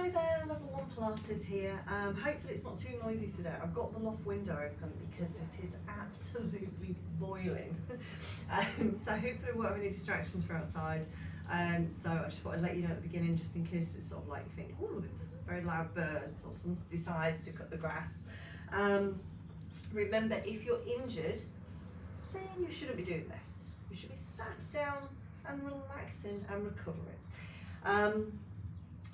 Hi there, Level 1 Pilates here. Hopefully it's not too noisy today. I've got the loft window open because it is absolutely boiling. So hopefully we won't have any distractions from outside. So I just thought I'd let you know at the beginning, just in case it's sort of like you think, oh, there's very loud birds, or someone decides to cut the grass. Remember, if you're injured, then you shouldn't be doing this. You should be sat down and relaxing and recovering.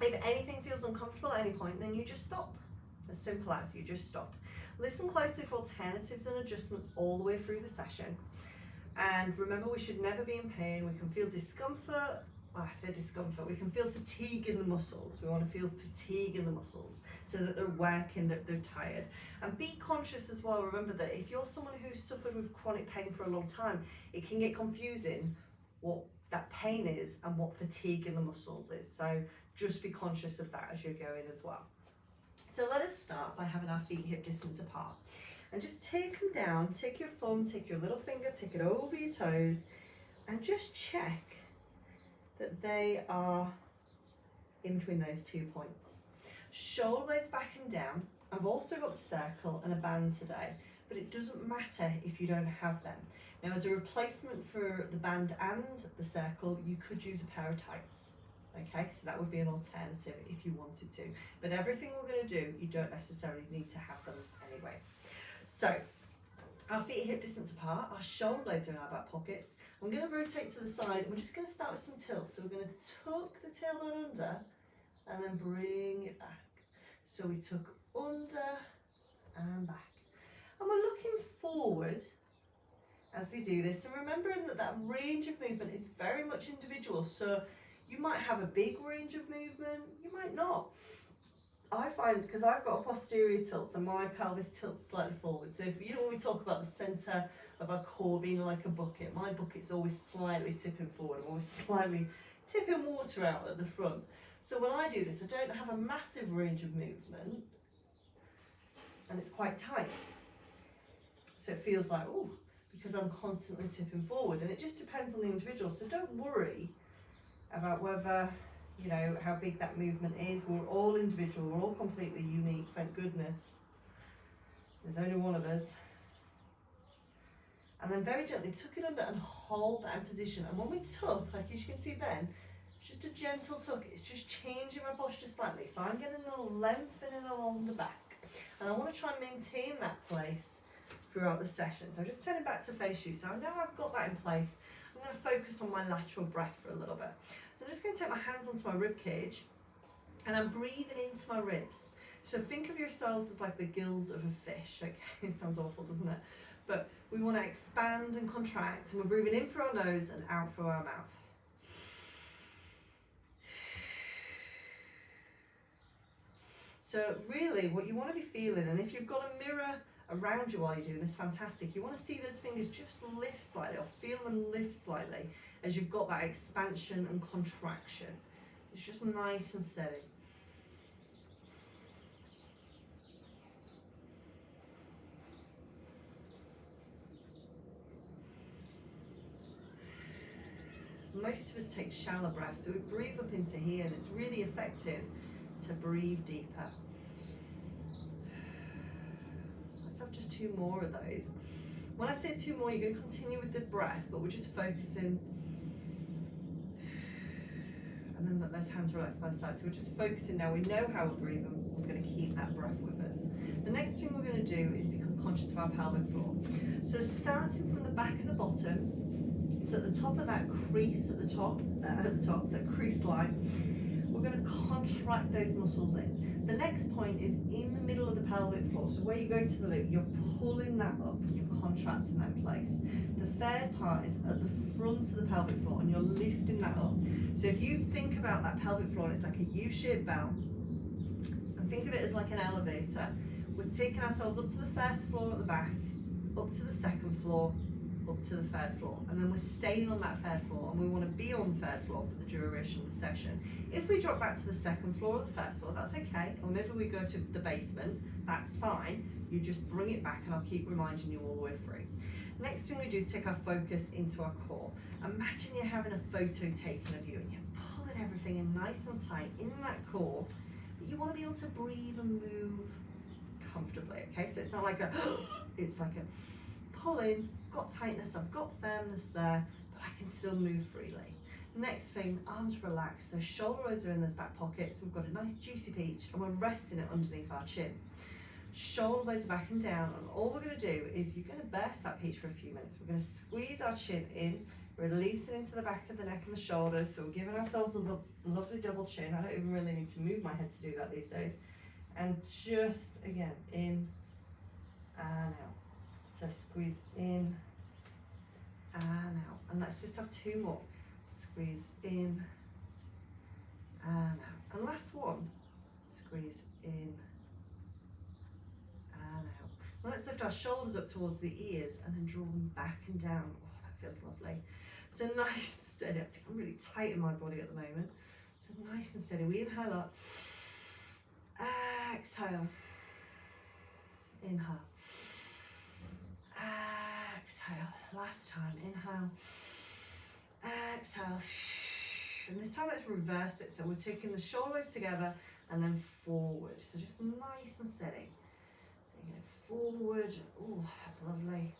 If anything feels uncomfortable at any point, then you just stop. As simple as you just stop. Listen closely for alternatives and adjustments all the way through the session. And remember, we should never be in pain. We can feel discomfort. Well, I say discomfort. We can feel fatigue in the muscles. We want to feel fatigue in the muscles so that they're working, that they're tired. And be conscious as well. Remember that if you're someone who's suffered with chronic pain for a long time, it can get confusing what that pain is and what fatigue in the muscles is. So just be conscious of that as you're going as well. So let us start by having our feet hip distance apart. And just take them down, take your thumb, take your little finger, take it over your toes, and just check that they are in between those 2 points. Shoulder blades back and down. I've also got the circle and a band today, but it doesn't matter if you don't have them. Now, as a replacement for the band and the circle, you could use a pair of tights. Okay, so that would be an alternative if you wanted to. But everything we're going to do, you don't necessarily need to have them anyway. So, our feet are hip distance apart, our shoulder blades are in our back pockets. I'm going to rotate to the side, and we're just going to start with some tilt. So we're going to tuck the tailbone under, and then bring it back. So we tuck under and back. And we're looking forward as we do this, and remembering that that range of movement is very much individual. So you might have a big range of movement, you might not. I find, because I've got a posterior tilt, so my pelvis tilts slightly forward. So if you know, when we talk about the centre of our core being like a bucket, my bucket's always slightly tipping forward. I'm always slightly tipping water out at the front. So when I do this, I don't have a massive range of movement, and it's quite tight. So it feels like, oh, because I'm constantly tipping forward, and it just depends on the individual. So don't worry about whether, you know, how big that movement is. We're all individual, we're all completely unique, thank goodness. There's only one of us. And then very gently tuck it under and hold that in position. And when we tuck, like as you can see then, it's just a gentle tuck, it's just changing my posture slightly. So I'm getting a little lengthening along the back. And I want to try and maintain that place throughout the session. So I'm just turning back to face you. So now I've got that in place, I'm going to focus on my lateral breath for a little bit. So I'm just going to take my hands onto my rib cage, and I'm breathing into my ribs. So think of yourselves as like the gills of a fish. Okay, it sounds awful, doesn't it? But we want to expand and contract, and we're breathing in through our nose and out through our mouth. So really what you want to be feeling, and if you've got a mirror around you while you're doing this, fantastic. You want to see those fingers just lift slightly, or feel them lift slightly as you've got that expansion and contraction. It's just nice and steady. Most of us take shallow breaths, so we breathe up into here, and it's really effective to breathe deeper. Let's have just 2 more of those. When I say 2 more, you're going to continue with the breath, but we're just focusing. And then let those hands relax by the side. So we're just focusing now. We know how we're breathing. We're going to keep that breath with us. The next thing we're going to do is become conscious of our pelvic floor. So starting from the back and the bottom, so at the top of that crease at the top, that crease line, we're going to contract those muscles in. The next point is in the middle of the pelvic floor. So where you go to the loop, you're pulling that up, you're contracting that in place. The third part is at the front of the pelvic floor, and you're lifting that up. So if you think about that pelvic floor, it's like a U-shaped bell, and think of it as like an elevator. We're taking ourselves up to the first floor at the back, up to the second floor, up to the third floor, and then we're staying on that third floor, and we want to be on the third floor for the duration of the session. If we drop back to the second floor or the first floor, that's okay, or maybe we go to the basement, that's fine. You just bring it back, and I'll keep reminding you all the way through. Next thing we do is take our focus into our core. Imagine you're having a photo taken of you, and you're pulling everything in nice and tight in that core, but you want to be able to breathe and move comfortably, okay? So it's not like a, it's like a pull in, got tightness, I've got firmness there, but I can still move freely. Next thing, arms relaxed, those shoulder blades are in those back pockets, we've got a nice juicy peach, and we're resting it underneath our chin. Shoulder blades are back and down, and all we're going to do is you're going to burst that peach for a few minutes. We're going to squeeze our chin in, releasing into the back of the neck and the shoulders, so we're giving ourselves a lovely double chin. I don't even really need to move my head to do that these days. And just, again, in and out. So squeeze in and out. And let's just have two more. Squeeze in and out. And last one, squeeze in and out. Well, let's lift our shoulders up towards the ears and then draw them back and down. Oh, that feels lovely. So nice and steady. I think I'm really tight in my body at the moment. So nice and steady. We inhale up. Exhale. Inhale. Exhale. Last time. Inhale. Exhale. And this time let's reverse it. So we're taking the shoulders together and then forward. So just nice and steady. Taking it forward. Oh, that's lovely.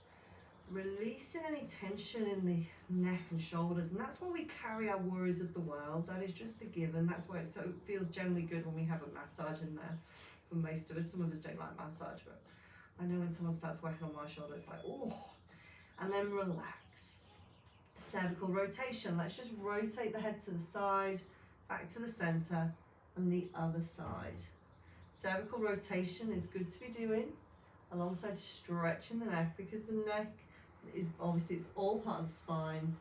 Releasing any tension in the neck and shoulders. And that's why we carry our worries of the world. That is just a given. That's why it feels generally good when we have a massage in there. For most of us, some of us don't like massage, but I know when someone starts working on my shoulder, it's like, oh. And then relax. Cervical rotation. Let's just rotate the head to the side, back to the center, and the other side. Cervical rotation is good to be doing alongside stretching the neck, because the neck is obviously, it's all part of the spine.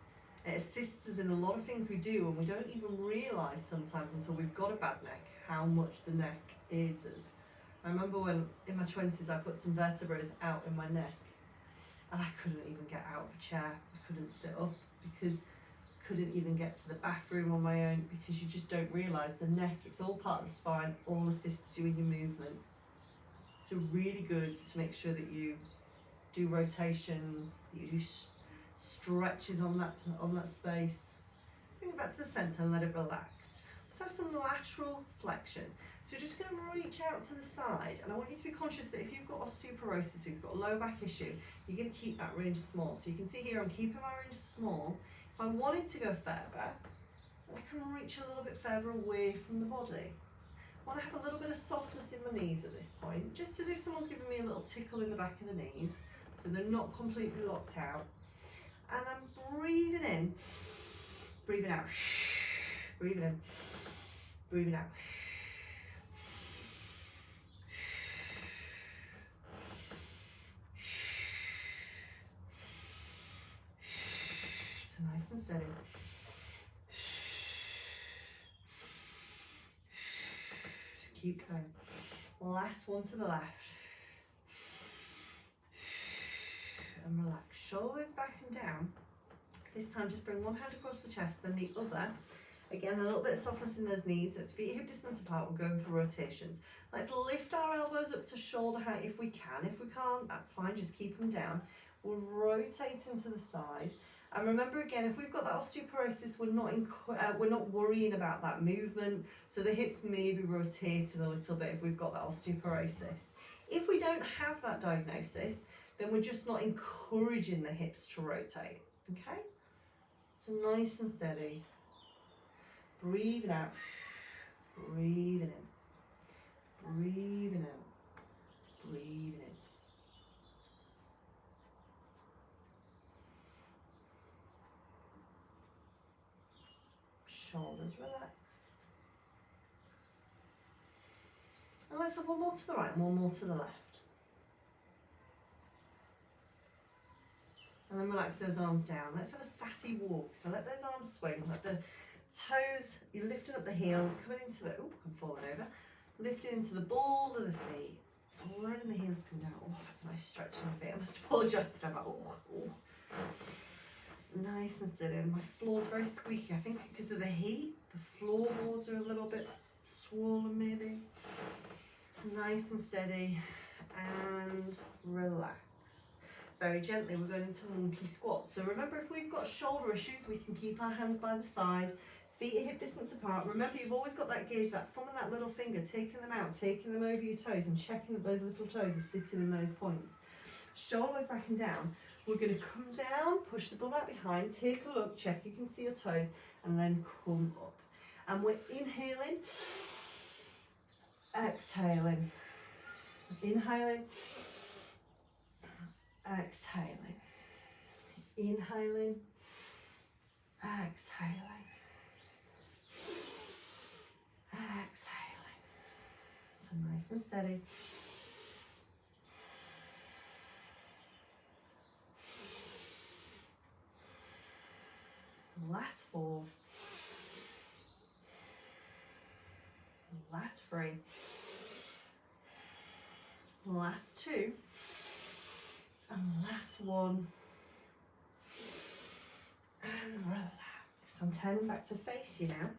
It assists us in a lot of things we do, and we don't even realize sometimes until we've got a bad neck how much the neck aids us. I remember when in my 20s I put some vertebrae out in my neck and I couldn't even get out of a chair. I couldn't sit up because I couldn't even get to the bathroom on my own, because you just don't realise the neck, it's all part of the spine, all assists you in your movement. So really good to make sure that you do rotations, that you do stretches on that space. Bring it back to the centre and let it relax. Let's have some lateral flexion. So you're just going to reach out to the side, and I want you to be conscious that if you've got osteoporosis, if you've got a low back issue, you're going to keep that range small. So you can see here I'm keeping my range small. If I wanted to go further, I can reach a little bit further away from the body. I want to have a little bit of softness in my knees at this point, just as if someone's giving me a little tickle in the back of the knees, so they're not completely locked out. And I'm breathing in, breathing out, breathing in, breathing out. So nice and steady. Just keep going. Last one to the left. And relax. Shoulders back and down. This time just bring one hand across the chest, then the other. Again, a little bit of softness in those knees. So it's feet hip distance apart. We're going for rotations. Let's lift our elbows up to shoulder height if we can. If we can't, that's fine. Just keep them down. We'll rotate into the side. And remember again, if we've got that osteoporosis, we're not worrying about that movement. So the hips may be rotating a little bit if we've got that osteoporosis. If we don't have that diagnosis, then we're just not encouraging the hips to rotate. Okay? So nice and steady. Breathing out. Breathing in. Breathing out. Breathing in. Shoulders relaxed. And let's have one more to the right and one more to the left. And then relax those arms down. Let's have a sassy walk. So let those arms swing, let the toes, you're lifting up the heels, coming into the, oh, I'm falling over. Lifting into the balls of the feet. Letting the heels come down. Oh, that's a nice stretch in my feet. I must apologise today. Oh. Nice and steady. And my floor's very squeaky. I think because of the heat, the floorboards are a little bit swollen maybe. Nice and steady. And relax. Very gently, we're going into monkey squats. So remember, if we've got shoulder issues, we can keep our hands by the side, Feet are hip distance apart. Remember, you've always got that gauge, that thumb and that little finger, taking them out, taking them over your toes and checking that those little toes are sitting in those points. Shoulder blades back and down. We're going to come down, push the bum out behind, take a look, check you can see your toes, and then come up. And we're inhaling, exhaling, inhaling, exhaling, inhaling, exhaling, exhaling. So nice and steady. Last 4. Last 3. Last 2. And last 1. And relax. I'm turning back to face you now.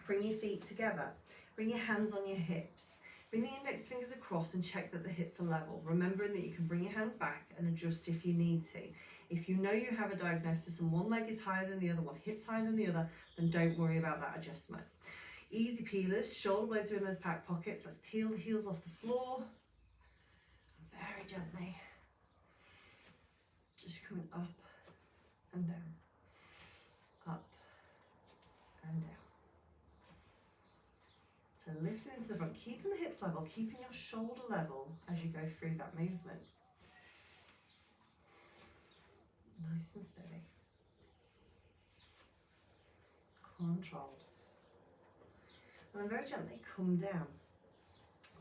Bring your feet together. Bring your hands on your hips. Bring the index fingers across and check that the hips are level. Remembering that you can bring your hands back and adjust if you need to. If you know you have a diagnosis and one leg is higher than the other, one hip's higher than the other, then don't worry about that adjustment. Easy peelers, shoulder blades are in those back pockets. Let's peel the heels off the floor. Very gently. Just coming up and down. Up and down. So lifting into the front, keeping the hips level, keeping your shoulder level as you go through that movement. Nice and steady. Controlled. And then very gently come down.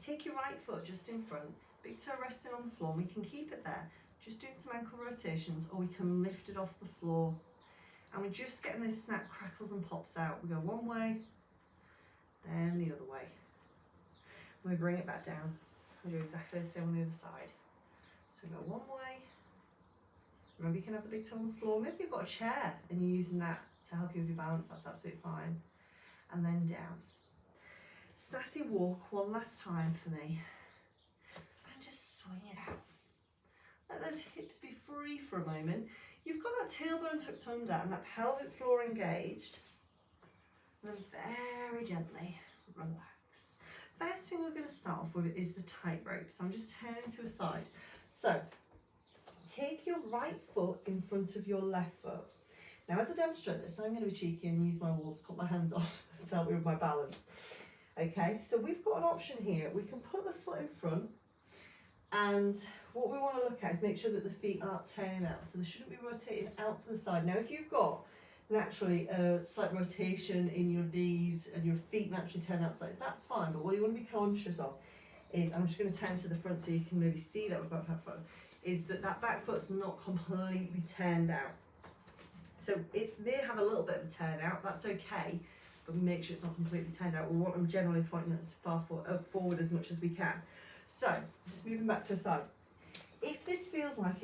Take your right foot just in front, big toe resting on the floor. We can keep it there, just doing some ankle rotations, or we can lift it off the floor. And we're just getting those snap, crackles and pops out. We go one way, then the other way. And we bring it back down. We do exactly the same on the other side. So we go one way. Remember, you can have the big toe on the floor. Maybe you've got a chair and you're using that to help you with your balance. That's absolutely fine. And then down. Sassy walk one last time for me. And just swing it out. Let those hips be free for a moment. You've got that tailbone tucked under and that pelvic floor engaged. And then very gently relax. First thing we're going to start off with is the tightrope. So I'm just turning to a side. So take your right foot in front of your left foot. Now as I demonstrate this, I'm going to be cheeky and use my wall to put my hands on to help me with my balance. Okay, so we've got an option here. We can put the foot in front, and what we want to look at is make sure that the feet aren't turning out. So they shouldn't be rotating out to the side. Now if you've got naturally a slight rotation in your knees and your feet naturally turn out slightly, that's fine. But what you want to be conscious of is, I'm just going to turn to the front so you can maybe see that with my back foot, is that that back foot's not completely turned out. So it may have a little bit of a turn out, that's okay, but make sure it's not completely turned out. We want them generally pointing as far forward as much as we can. So, just moving back to the side. If this feels like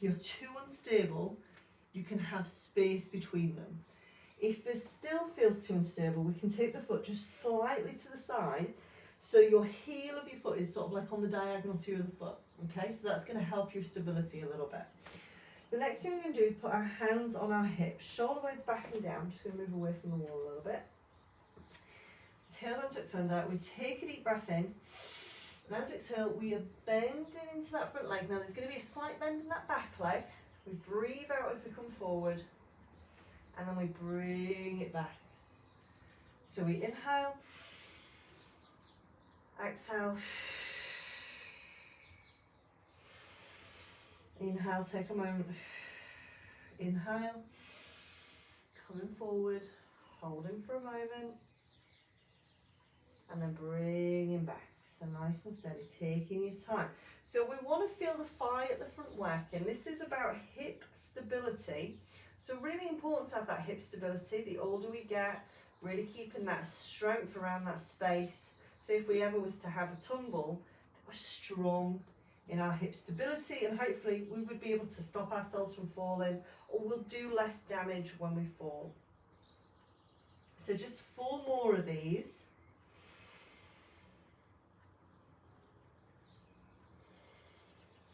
you're too unstable, you can have space between them. If this still feels too unstable, we can take the foot just slightly to the side, so your heel of your foot is sort of like on the diagonal to your other foot. Okay, so that's going to help your stability a little bit. The next thing we're going to do is put our hands on our hips, shoulder blades back and down. I'm just going to move away from the wall a little bit. Tailbone tucked under. We take a deep breath in. And as we exhale, we are bending into that front leg. Now there's going to be a slight bend in that back leg. We breathe out as we come forward. And then we bring it back. So we inhale. Exhale. Inhale, take a moment. Inhale. Coming forward. Holding for a moment. And then bringing back. So nice and steady, taking your time. So we want to feel the thigh at the front working. This is about hip stability. So really important to have that hip stability. The older we get, really keeping that strength around that space. So if we ever was to have a tumble, we're strong in our hip stability, and hopefully we would be able to stop ourselves from falling, or we'll do less damage when we fall. So just 4 more of these.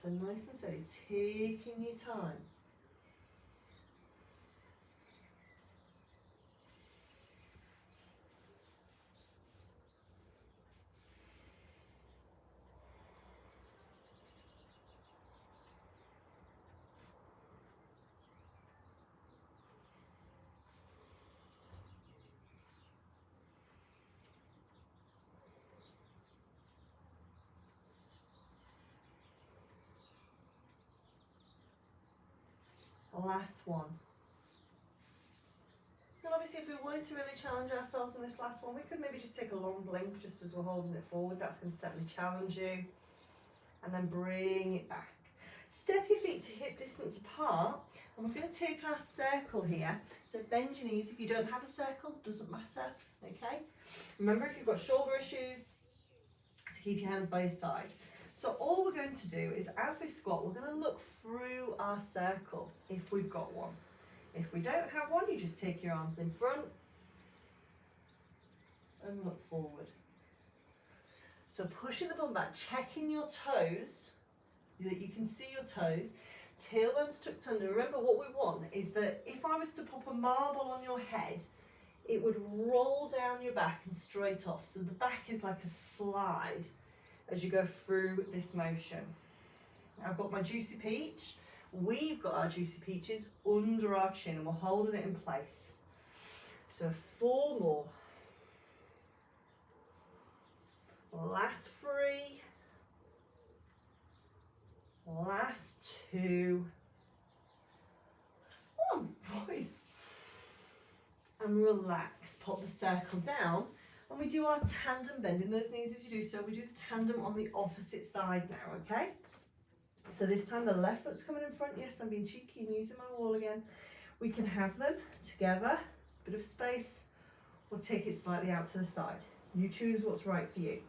So nice and steady, taking your time. Last one. And obviously if we wanted to really challenge ourselves in this last one, we could maybe just take a long blink just as we're holding it forward. That's going to certainly challenge you. And then bring it back. Step your feet to hip distance apart, and we're going to take our circle here. So bend your knees. If you don't have a circle, doesn't matter, okay? Remember, if you've got shoulder issues, to keep your hands by your side. So all we're going to do is, as we squat, we're going to look through our circle, if we've got one. If we don't have one, you just take your arms in front and look forward. So pushing the bum back, checking your toes, that you can see your toes, tailbone's tucked under. Remember, what we want is that if I was to pop a marble on your head, it would roll down your back and straight off. So the back is like a slide as you go through this motion. I've got my juicy peach. We've got our juicy peaches under our chin and we're holding it in place. So 4 more. Last 3. Last 2. Last 1. Voice. And relax. Pop the circle down. And we do our tandem, bending those knees as you do so. We do the tandem on the opposite side now, okay? So this time the left foot's coming in front. Yes, I'm being cheeky and using my wall again. We can have them together, bit of space, or take it slightly out to the side. You choose what's right for you.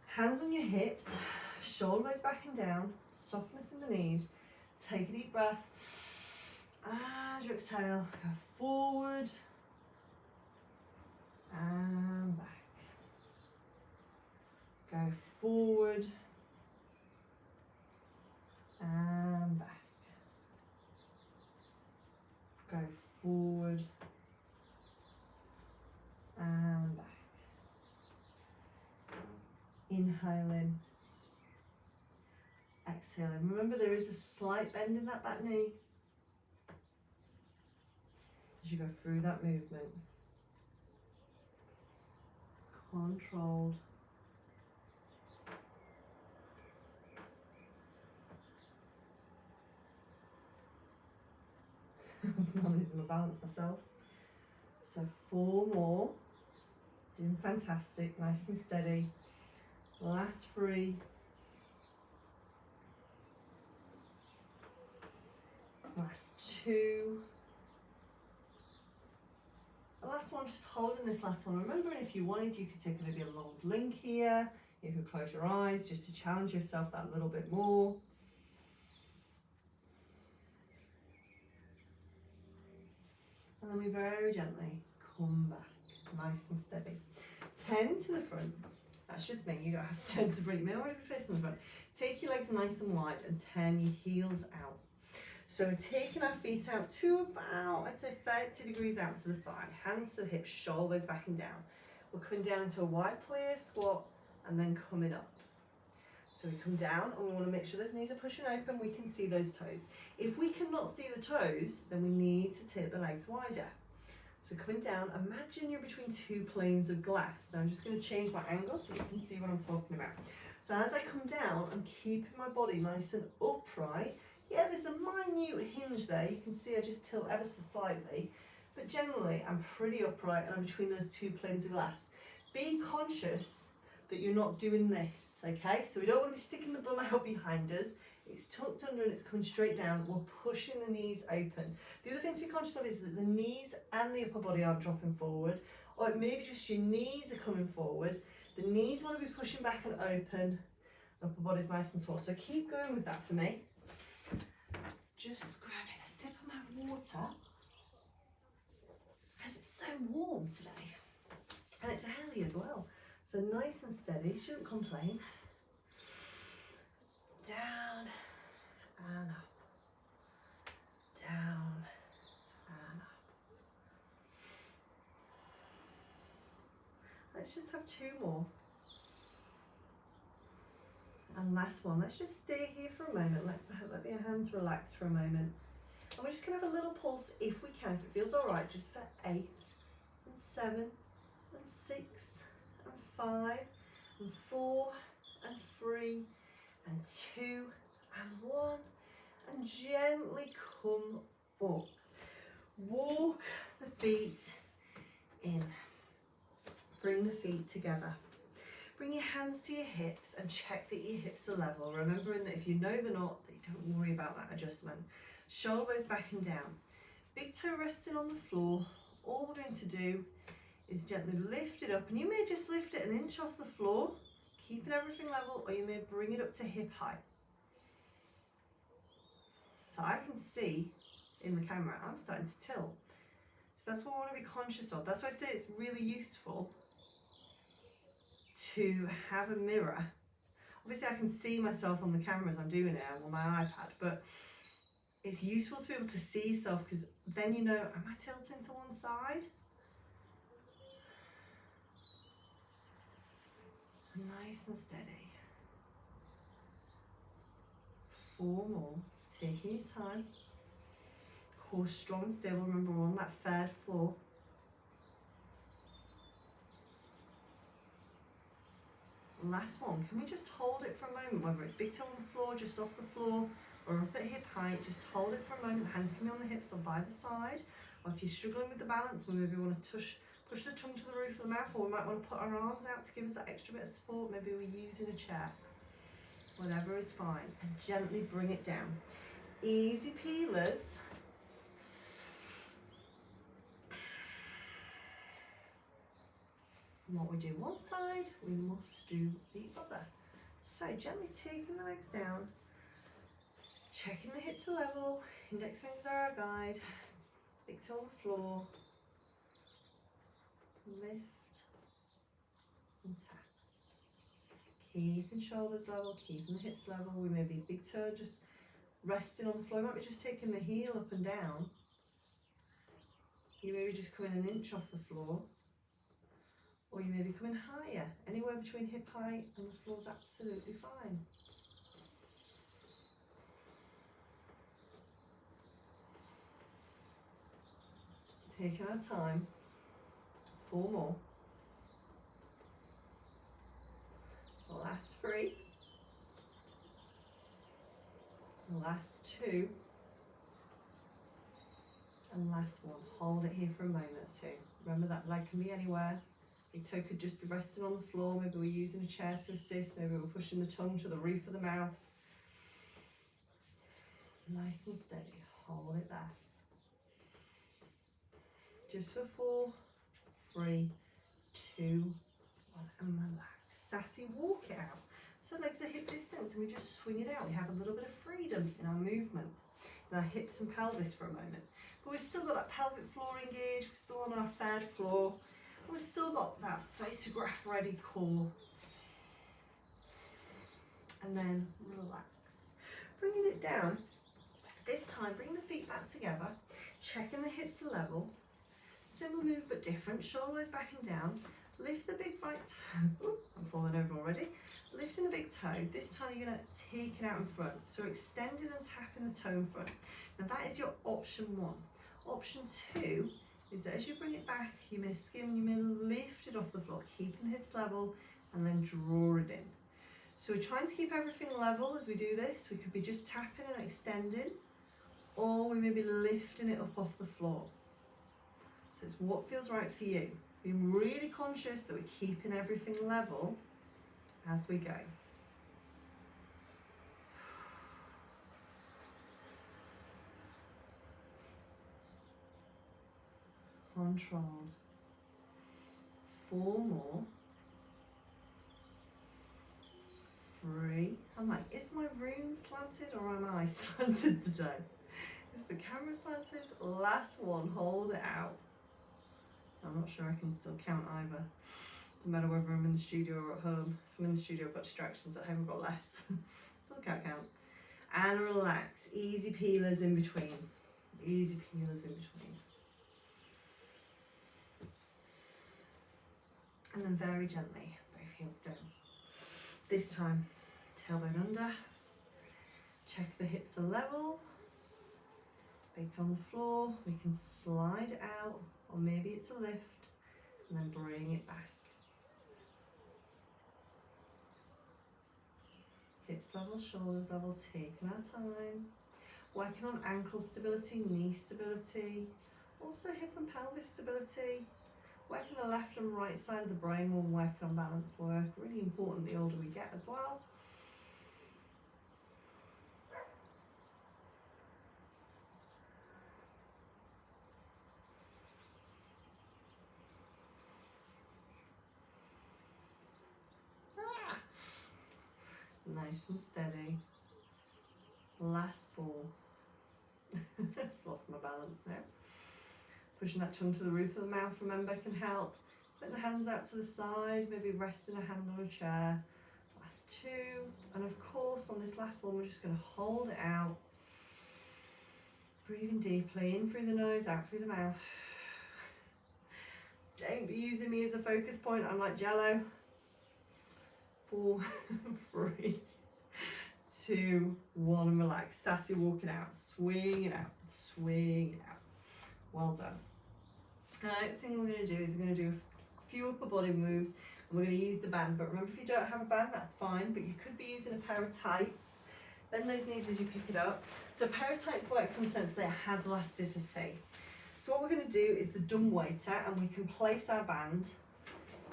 Hands on your hips, shoulder blades back and down, softness in the knees. Take a deep breath. As you exhale, go forward and back. Go forward and back. Go forward and back. Inhaling, exhaling. Remember, there is a slight bend in that back knee as you go through that movement. Controlled. I'm losing my balance myself. So 4 more. Doing fantastic, nice and steady. Last 3. Last 2. The last one, just holding this last one. Remember, if you wanted, you could take maybe a long blink here. You could close your eyes just to challenge yourself that little bit more. And then we very gently come back, nice and steady. 10 into the front. That's just me, you don't have to turn to the front. You may already be facing the front. Take your legs nice and wide and turn your heels out. So we're taking our feet out to about, I'd say 30 degrees out to the side. Hands to the hips, shoulders back and down. We're coming down into a wide plie squat and then coming up. So we come down and we want to make sure those knees are pushing open. We can see those toes. If we cannot see the toes, then we need to take the legs wider. So coming down, imagine you're between 2 planes of glass. So I'm just going to change my angle so you can see what I'm talking about. So as I come down, I'm keeping my body nice and upright. Yeah, there's a minute hinge there. You can see I just tilt ever so slightly. But generally, I'm pretty upright and I'm between those 2 planes of glass. Be conscious that you're not doing this, okay? So we don't want to be sticking the bum out behind us. It's tucked under and it's coming straight down. We're pushing the knees open. The other thing to be conscious of is that the knees and the upper body aren't dropping forward, or maybe just your knees are coming forward. The knees want to be pushing back and open. The upper body's nice and tall. So keep going with that for me. Just grabbing a sip of my water, as it's so warm today. And it's early as well. So nice and steady, shouldn't complain. Down and up. Down and up. Let's just have 2 more. And last one, let's just stay here for a moment. Let's let your hands relax for a moment. And we're just gonna have a little pulse if we can, if it feels all right, just for 8 and 7 and 6 and 5 and 4 and 3 and 2 and 1 and gently come up. Walk the feet in. Bring the feet together. Bring your hands to your hips and check that your hips are level. Remembering that if you know they're not, that you don't worry about that adjustment. Shoulders back and down. Big toe resting on the floor. All we're going to do is gently lift it up, and you may just lift it an inch off the floor, keeping everything level, or you may bring it up to hip height. So I can see in the camera, I'm starting to tilt. So that's what I want to be conscious of. That's why I say it's really useful to have a mirror. Obviously I can see myself on the camera as I'm doing it on my iPad, but it's useful to be able to see yourself, because then you know, am I tilting to one side? Nice and steady. 4 more, taking your time. Core strong and stable, remember we're on that third floor. Last one, can we just hold it for a moment, whether it's big toe on the floor, just off the floor, or up at hip height, just hold it for a moment. Hands can be on the hips or by the side. Or if you're struggling with the balance, we maybe want to push the tongue to the roof of the mouth, or we might want to put our arms out to give us that extra bit of support. Maybe we're using a chair. Whatever is fine. And gently bring it down. Easy peelers. And what we do one side, we must do the other. So gently taking the legs down, checking the hips are level, index fingers are our guide, big toe on the floor, lift and tap. Keeping shoulders level, keeping the hips level. We may be big toe just resting on the floor, you might be just taking the heel up and down. You may be just coming an inch off the floor. Or you may be coming higher. Anywhere between hip height and the floor is absolutely fine. Taking our time. 4 more. Last 3. Last 2. And last 1. Hold it here for a moment or 2. Remember that leg can be anywhere. Big toe could just be resting on the floor. Maybe we're using a chair to assist. Maybe we're pushing the tongue to the roof of the mouth. Nice and steady. Hold it there. Just for 4, 3, 2, 1, and relax. Sassy, walk it out. So legs are hip distance, and we just swing it out. We have a little bit of freedom in our movement, in our hips and pelvis for a moment. But we've still got that pelvic floor engaged. We're still on our third floor. We've still got that photograph ready core. And then relax. Bringing it down. This time, bring the feet back together. Checking the hips are level. Similar move but different. Shoulders back and down. Lift the big right toe. Ooh, I'm falling over already. Lifting the big toe. This time you're going to take it out in front. So extending and tapping the toe in front. Now that is your option 1. Option 2 is that as you bring it back, you may skim, you may lift it off the floor, keeping the hips level, and then draw it in. So we're trying to keep everything level as we do this. We could be just tapping and extending, or we may be lifting it up off the floor. So it's what feels right for you. Being really conscious that we're keeping everything level as we go. Controlled. 4 more. 3. I'm like, is my room slanted or am I slanted today? Is the camera slanted? Last 1, hold it out. I'm not sure I can still count either. Doesn't matter whether I'm in the studio or at home. If I'm in the studio, I've got distractions. At home, I've got less. Still can't count. And relax. Easy peelers in between. Easy peelers in between. And then very gently, both heels down. This time, tailbone under. Check the hips are level. Feet on the floor. We can slide it out, or maybe it's a lift, and then bring it back. Hips level, shoulders level, taking our time. Working on ankle stability, knee stability, also hip and pelvis stability. Working the left and right side of the brain when we're working on balance work. Really important the older we get as well. Nice and steady. Last 4. Lost my balance now. Pushing that tongue to the roof of the mouth, remember, can help. Putting the hands out to the side, maybe resting a hand on a chair. Last 2. And of course, on this last one, we're just going to hold it out. Breathing deeply, in through the nose, out through the mouth. Don't be using me as a focus point. I'm like Jello. 4, 3, 2, 1, and relax. Sassy walking out, swing it out, swing it out. Well done. The next thing we're going to do is we're going to do a few upper body moves, and we're going to use the band. But remember, if you don't have a band, that's fine, but you could be using a pair of tights. Bend those knees as you pick it up. So a pair of tights works in the sense that it has elasticity. So what we're going to do is the dumb waiter, and we can place our band.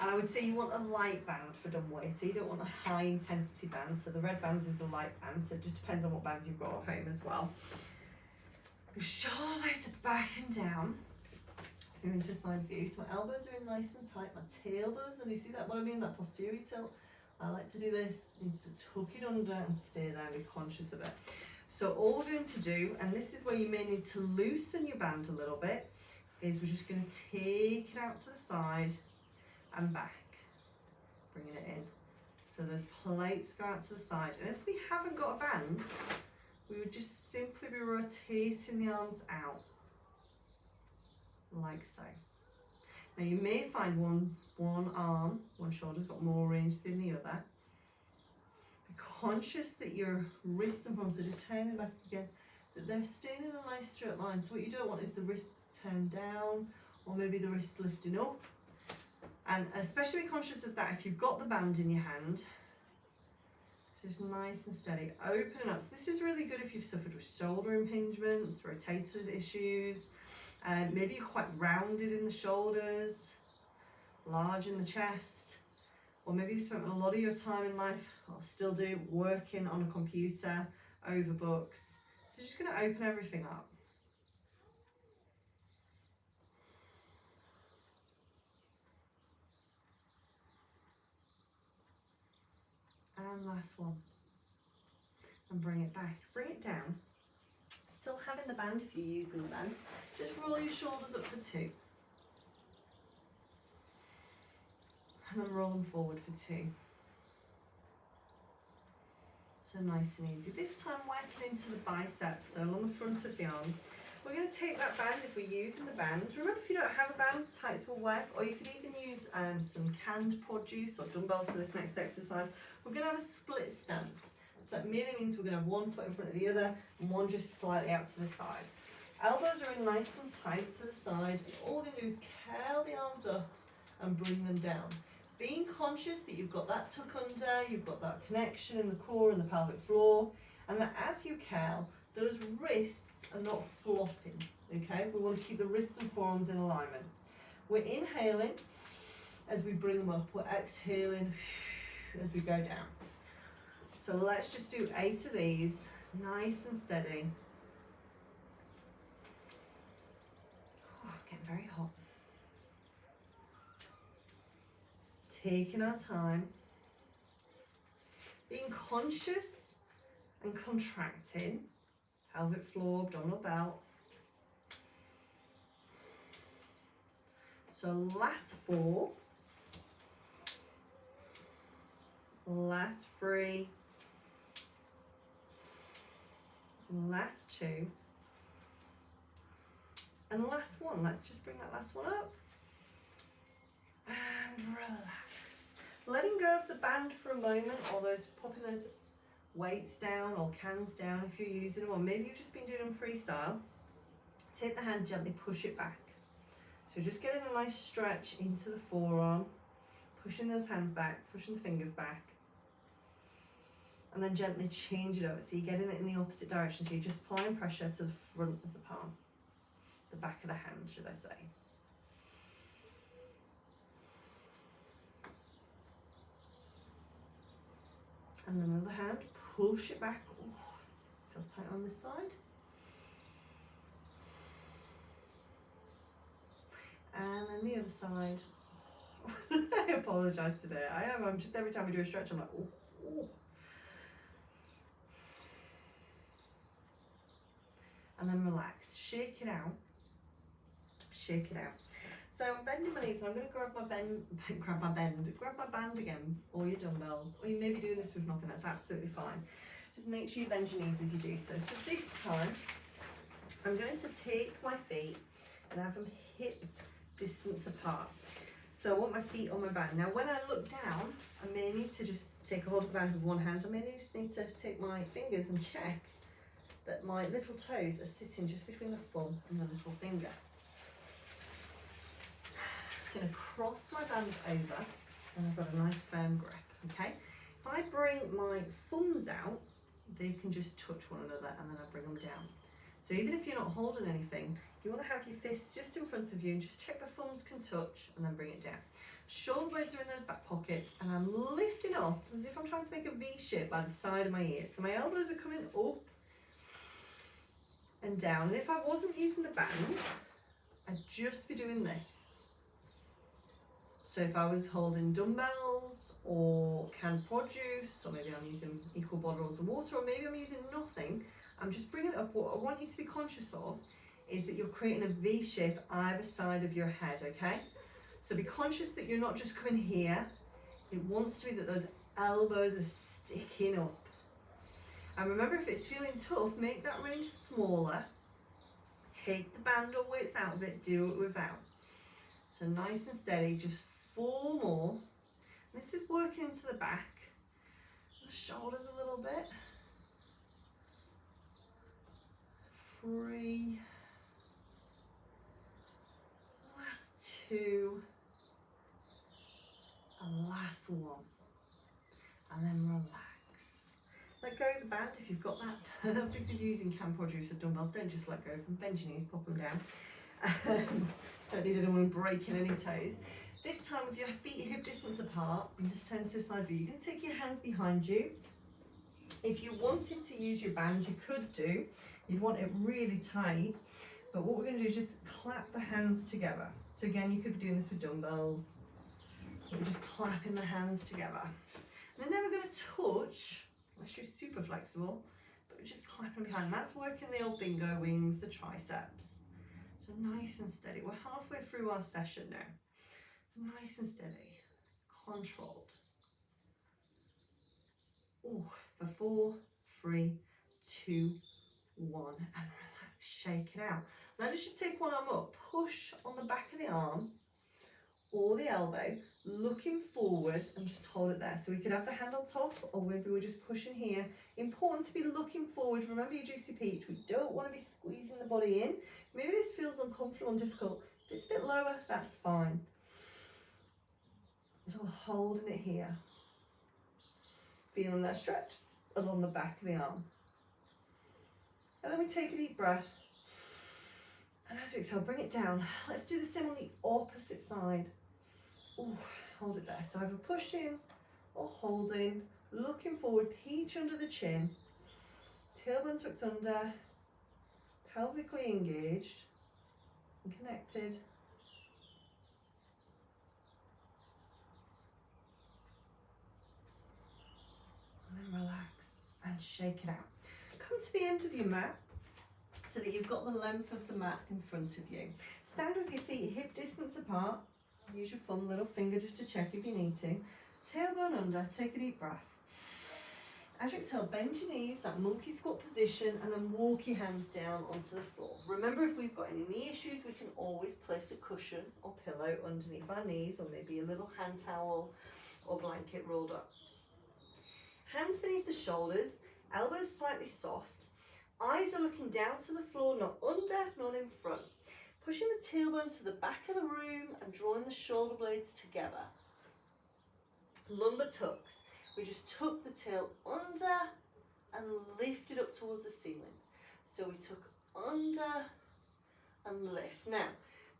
And I would say you want a light band for dumb waiter. You don't want a high intensity band. So the red band is a light band. So it just depends on what bands you've got at home as well. The shoulder blades are back and down. So you're into side view. So my elbows are in nice and tight. My tailbones, and you see that what I mean? That posterior tilt. I like to do this. Needs to tuck it under and stay there. Be conscious of it. So all we're going to do, and this is where you may need to loosen your band a little bit, is we're just going to take it out to the side and back, bringing it in. So those plates go out to the side, and if we haven't got a band, we would just simply be rotating the arms out, like so. Now you may find one shoulder's got more range than the other. Be conscious that your wrists and palms are just turning back again, that they're staying in a nice straight line. So what you don't want is the wrists turned down, or maybe the wrists lifting up. And especially be conscious of that if you've got the band in your hand. So just nice and steady, opening up. So this is really good if you've suffered with shoulder impingements, rotator issues, maybe you're quite rounded in the shoulders, large in the chest, or maybe you've spent a lot of your time in life, or still do, working on a computer, over books. So just going to open everything up. And last one. And bring it back. Bring it down. Still having the band if you're using the band. Just roll your shoulders up for 2. And then roll them forward for 2. So nice and easy. This time working into the biceps, so along the front of the arms. We're going to take that band if we're using the band. Remember, if you don't have a band, tights will work, or you can even use some canned pod juice or dumbbells for this next exercise. We're going to have a split stance. So it merely means we're going to have one foot in front of the other and one just slightly out to the side. Elbows are in nice and tight to the side. And all we're going to do is curl the arms up and bring them down. Being conscious that you've got that tuck under, you've got that connection in the core and the pelvic floor, and that as you curl, those wrists are not flopping, okay? We want to keep the wrists and forearms in alignment. We're inhaling as we bring them up. We're exhaling as we go down. So let's just do 8 of these, nice and steady. Getting very hot. Taking our time. Being conscious and contracting. Pelvic floor, abdominal belt. So last 4. Last 3. Last 2. And last 1. Let's just bring that last one up. And relax. Letting go of the band for a moment, or popping those weights down or cans down if you're using them, or maybe you've just been doing them freestyle. Take the hand, gently push it back. So just getting a nice stretch into the forearm, pushing those hands back, pushing the fingers back. and then gently change it over. So you're getting it in the opposite direction. So you're just applying pressure to the front of the palm, the back of the hand, should I say. And then the other hand, push it back. Ooh, feels tight on this side. And then the other side. I apologise today. I'm just every time we do a stretch, I'm like, ooh, ooh. And then relax, shake it out, shake it out. So I'm bending my knees and I'm going to grab my band again, or your dumbbells, or you may be doing this with nothing, that's absolutely fine. Just make sure you bend your knees as you do so. So this time, I'm going to take my feet and have them hip distance apart. So I want my feet on my band. Now when I look down, I may need to just take a hold of the band with one hand. I may just need to take my fingers and check that my little toes are sitting just between the thumb and the little finger. I'm going to cross my band over and I've got a nice firm grip, okay? If I bring my thumbs out, they can just touch one another and then I bring them down. So even if you're not holding anything, you want to have your fists just in front of you and just check the thumbs can touch and then bring it down. Shoulder blades are in those back pockets and I'm lifting up as if I'm trying to make a V shape by the side of my ears. So my elbows are coming up and down. And if I wasn't using the band, I'd just be doing this. So if I was holding dumbbells or canned produce, or maybe I'm using equal bottles of water, or maybe I'm using nothing, I'm just bringing it up. What I want you to be conscious of is that you're creating a V shape either side of your head, okay? So be conscious that you're not just coming here. It wants to be that those elbows are sticking up. And remember, if it's feeling tough, make that range smaller. Take the band or weights out of it, do it without. So nice and steady, just 4 more. This is working into the back, the shoulders a little bit. 3. Last 2. And last 1. And then relax. Let go of the band if you've got that. Obviously, if you're using canned produce or dumbbells, don't just let go of them. Bend your knees, pop them down. Don't need anyone breaking any toes. This time with your feet hip distance apart, and just turn to a side view. You can take your hands behind you. If you wanted to use your band, you could do. You'd want it really tight. But what we're going to do is just clap the hands together. So again, you could be doing this with dumbbells. We're just clapping the hands together. And they're never going to touch, unless you're super flexible, but we're just clapping behind. That's working the old bingo wings, the triceps. So nice and steady. We're halfway through our session now. Nice and steady, controlled. Ooh, for 4, 3, 2, 1, and relax, shake it out. Let us just take one arm up, push on the back of the arm or the elbow, looking forward and just hold it there. So we could have the hand on top, or maybe we're just pushing here. Important to be looking forward. Remember your juicy peach. We don't want to be squeezing the body in. Maybe this feels uncomfortable and difficult. If it's a bit lower, that's fine. So we're holding it here. Feeling that stretch along the back of the arm. And then we take a deep breath. And as we exhale, bring it down. Let's do the same on the opposite side. Ooh, hold it there. So either pushing or holding, looking forward, peach under the chin, tailbone tucked under, pelvically engaged and connected. And then relax and shake it out. Come to the end of your mat so that you've got the length of the mat in front of you. Stand with your feet hip distance apart. Use your thumb, little finger just to check if you need to. Tailbone under, take a deep breath. As you exhale, bend your knees, that monkey squat position, and then walk your hands down onto the floor. Remember, if we've got any knee issues, we can always place a cushion or pillow underneath our knees, or maybe a little hand towel or blanket rolled up. Hands beneath the shoulders, elbows slightly soft. Eyes are looking down to the floor, not under, not in front. Pushing the tailbone to the back of the room and drawing the shoulder blades together. Lumbar tucks. We just took the tail under and lifted up towards the ceiling. So we took under and lift. Now,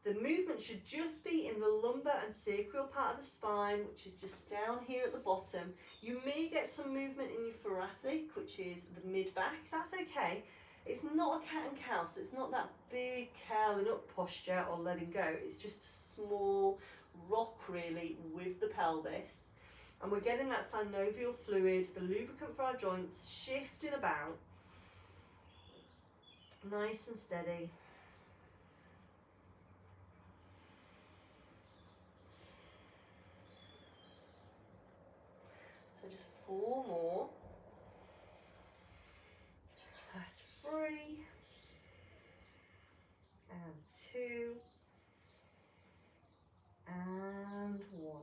the movement should just be in the lumbar and sacral part of the spine, which is just down here at the bottom. You may get some movement in your thoracic, which is the mid-back. That's okay. It's not a cat and cow, so it's not that big curling up posture or letting go. It's just a small rock really with the pelvis. And we're getting that synovial fluid, the lubricant for our joints, shifting about. Nice and steady. So just 4 more. That's 3. And 2. And 1.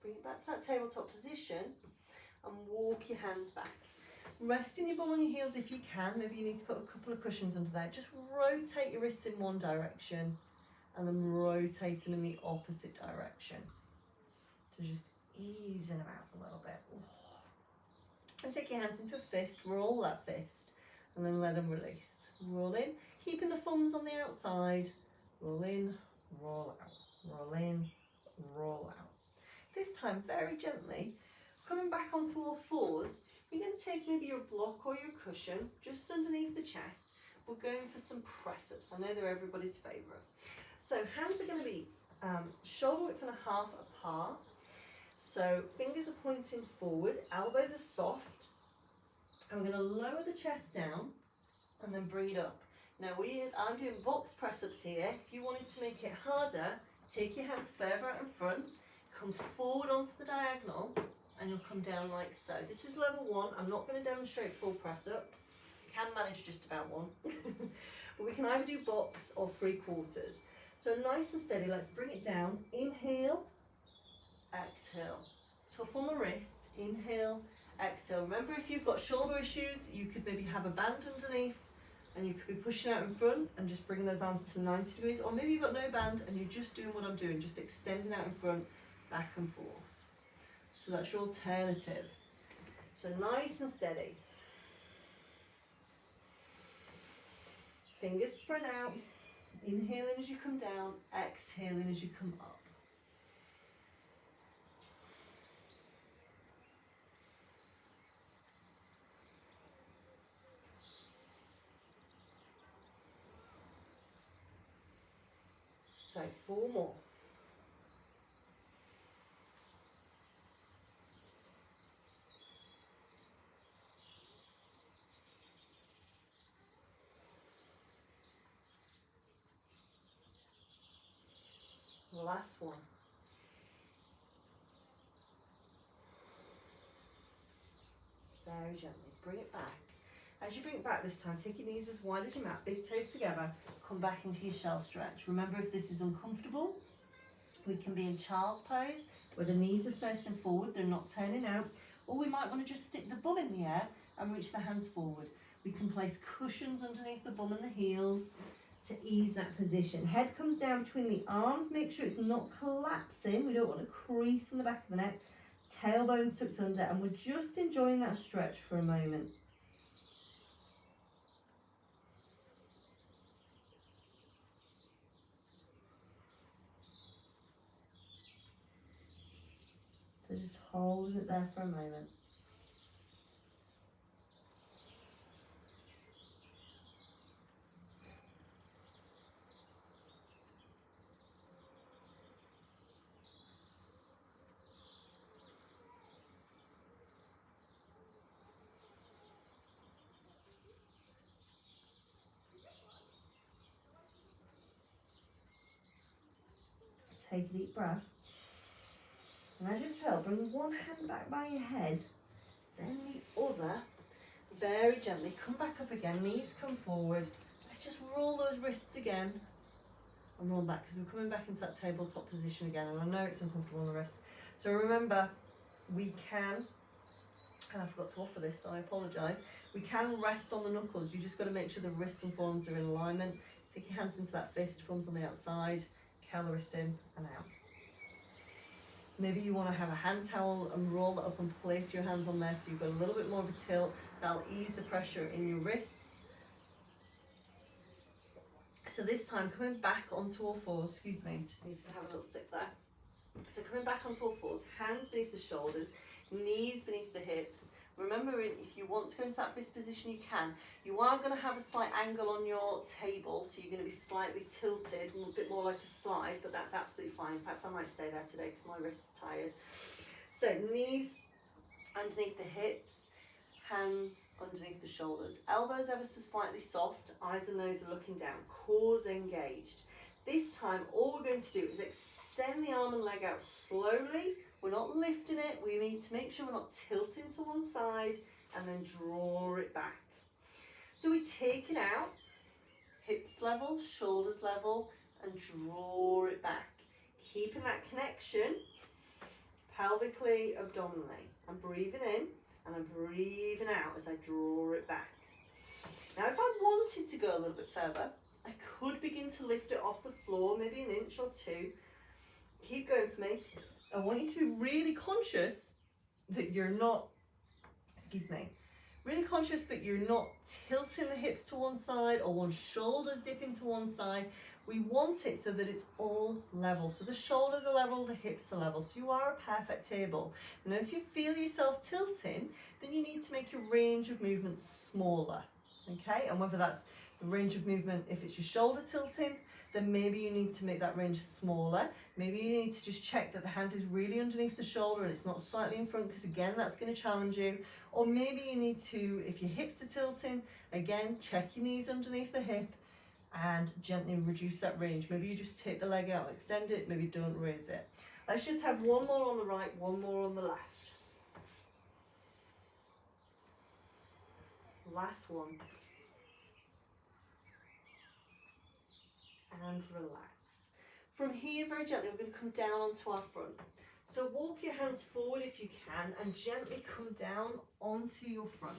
Bring it back to that tabletop position and walk your hands back. Resting your bum on your heels if you can. Maybe you need to put a couple of cushions under there. Just rotate your wrists in one direction and then rotating in the opposite direction. So just easing them out a little bit. And take your hands into a fist, roll that fist, and then let them release. Roll in, keeping the thumbs on the outside. Roll in, roll out. Roll in, roll out. This time, very gently, coming back onto all fours, you're going to take maybe your block or your cushion just underneath the chest. We're going for some press-ups. I know they're everybody's favourite. So hands are going to be shoulder width and a half apart. So fingers are pointing forward, elbows are soft. And we're going to lower the chest down and then bring it up. Now I'm doing box press-ups here. If you wanted to make it harder, take your hands further out in front, come forward onto the diagonal, and you'll come down like so. This is level 1. I'm not going to demonstrate full press-ups. Can manage just about one. But we can either do box or 3/4. So nice and steady, let's bring it down. Inhale, exhale. Tough on the wrists, inhale, exhale. Remember, if you've got shoulder issues, you could maybe have a band underneath and you could be pushing out in front and just bringing those arms to 90 degrees. Or maybe you've got no band and you're just doing what I'm doing, just extending out in front, back and forth. So that's your alternative. So nice and steady. Fingers spread out. Inhaling as you come down, exhaling as you come up. So 4 more. Last one. Very gently, bring it back. As you bring it back this time, take your knees as wide as your mat, big toes together, come back into your shell stretch. Remember, if this is uncomfortable, we can be in child's pose, where the knees are facing forward, they're not turning out, or we might want to just stick the bum in the air and reach the hands forward. We can place cushions underneath the bum and the heels to ease that position. Head comes down between the arms, make sure it's not collapsing. We don't want a crease in the back of the neck. Tailbones tucked under, and we're just enjoying that stretch for a moment. So just hold it there for a moment. Take a deep breath. And as you exhale, bring one hand back by your head, then the other, very gently, come back up again, knees come forward. Let's just roll those wrists again and roll back, because we're coming back into that tabletop position again, and I know it's uncomfortable on the wrists. So remember, we can, and I forgot to offer this, so I apologise, we can rest on the knuckles. You just got to make sure the wrists and forearms are in alignment. Take your hands into that fist, thumbs on the outside, curl the wrist in and out. Maybe you want to have a hand towel and roll it up and place your hands on there so you've got a little bit more of a tilt. That'll ease the pressure in your wrists. So this time, coming back onto all fours, excuse me, just need to have a little sip there. So coming back onto all fours, hands beneath the shoulders, knees beneath the hips. Remember, if you want to go into that fist position, you can. You are going to have a slight angle on your table, so you're going to be slightly tilted, a bit more like a slide, but that's absolutely fine. In fact, I might stay there today because my wrist's tired. So knees underneath the hips, hands underneath the shoulders, elbows ever so slightly soft, eyes and nose are looking down, core's engaged. This time, all we're going to do is extend the arm and leg out slowly. We're not lifting it. We need to make sure we're not tilting to one side and then draw it back. So we take it out, hips level, shoulders level, and draw it back. Keeping that connection pelvically, abdominally. I'm breathing in and I'm breathing out as I draw it back. Now, if I wanted to go a little bit further, I could begin to lift it off the floor, maybe an inch or two. Keep going for me. I want you to be really conscious that you're not, really conscious that you're not tilting the hips to one side or one shoulder's dipping to one side. We want it so that it's all level. So the shoulders are level, the hips are level. So you are a perfect table. Now, if you feel yourself tilting, then you need to make your range of movement smaller. Okay, and whether that's the range of movement, if it's your shoulder tilting, then maybe you need to make that range smaller. Maybe you need to just check that the hand is really underneath the shoulder and it's not slightly in front, because again, that's going to challenge you. Or maybe you need to, if your hips are tilting, again, check your knees underneath the hip and gently reduce that range. Maybe you just take the leg out, extend it, maybe don't raise it. Let's just have one more on the right, one more on the left. Last one. And relax. From here, very gently, we're going to come down onto our front. So walk your hands forward if you can and gently come down onto your front.